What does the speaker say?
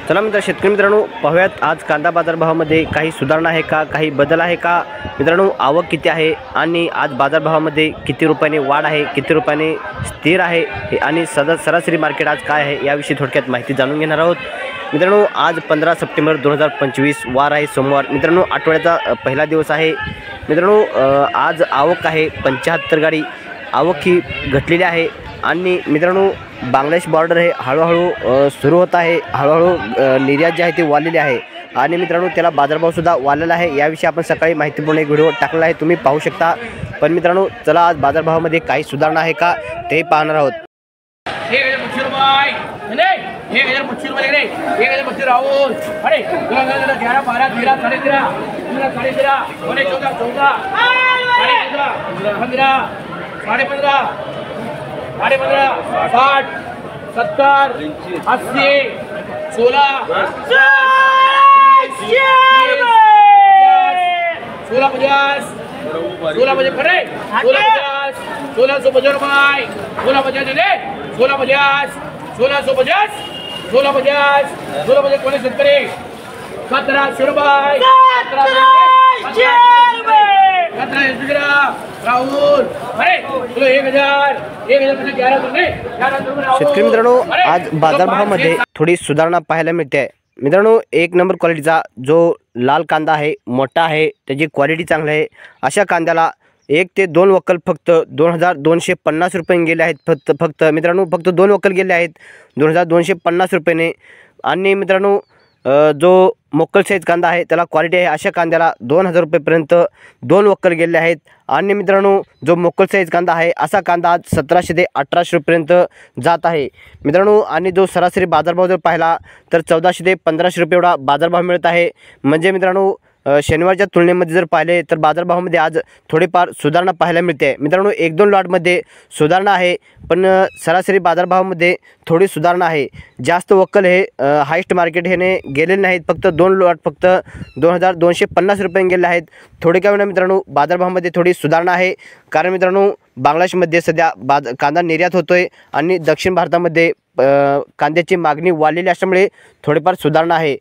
चला मित्र शेतकरी मित्रांनो, पाहूयात आज कांदा बाजारभावामध्ये काही सुधारणा आहे का, काही बदल आहे का मित्रांनो, आवक किती आहे आणि आज बाजारभावामध्ये किती रुपयाने वाढ आहे, किती रुपयाने स्थिर आहे आणि सरासरी मार्केट आज काय आहे याविषयी थोडक्यात माहिती जाणून घेणार आहोत। मित्रांनो आज 15 सप्टेंबर 2025 वार आहे सोमवार। मित्रांनो आठवड्याचा पहिला दिवस आहे। मित्रांनो आज आवक आहे 75 गाडी, आवक ही घटलेली आहे आणि मित्रांनो बांगलादेश बॉर्डर हे हळूहळू सुरू होत आहे, हळूहळू निर्यात जी आहे ती वाढलेली आहे आणि मित्रांनो त्याला बाजारभावसुद्धा वाढलेला आहे। याविषयी आपण सकाळी माहितीपूर्ण एक व्हिडिओ टाकलेला आहे, तुम्ही पाहू शकता। पण मित्रांनो चला आज बाजारभावामध्ये काही सुधारणा आहे का ते पाहणार आहोत। साढ़े 15, 60, 70, 80, 16, 50, 1650 खरे 1650 रुपये 1650 दिले 1650 कोणी शेतकरी 1700 रुपये 17 राहुल तुला 1000 शेतकरी मित्रांनो आज बाजारभावामध्ये थोडी सुधारणा पाहायला मिळते। मित्रांनो एक नंबर क्वालिटीचा जो लाल कांदा आहे, मोठा आहे, त्याची क्वालिटी चांगली आहे, अशा कांद्याला 1 ते 2 वक्कल फक्त 2250 रुपये गेले आहेत। फक्त मित्रांनो फक्त 2 वक्कल गेले आहेत 2250 रुपयाने। आणि मित्रांनो जो मोकल साईज कांदा आहे त्याला क्वालिटी आहे, अशा कांद्याला 2000 रुपयेपर्यंत 2 वक्कल गेले आहेत। आणि मित्रांनो जो मोकल साईज कांदा आहे असा कांदा आज 1700 ते 1800 रुपयेपर्यंत जात आहे मित्रांनो। आणि जो सरासरी बाजारभाव जर पाहिला तर 1400 ते 1500 रुपये एवढा बाजारभाव मिळत आहे। म्हणजे मित्रांनो शनिवारच्या तुलनेमध्ये जर पाहिले तर बाजारभावामध्ये आज थोडीफार सुधारणा पाहायला मिळते। मित्रांनो 1-2 लॉटमध्ये सुधारणा आहे, पण सरासरी बाजारभावामध्ये थोडी सुधारणा आहे। जास्त वक्कल हे हायस्ट मार्केट हे गेलेले नाहीत, फक्त 2 लॉट फक्त 2250 रुपये गेले आहेत। थोडे काय म्हणा मित्रांनो बाजारभावामध्ये थोडी सुधारणा आहे, कारण मित्रांनो बांगलादेशमध्ये सध्या कांदा निर्यात होतोय आणि दक्षिण भारतामध्ये कांद्याची मागणी वाढलेली असल्यामुळे थोडीफार सुधारणा आहे।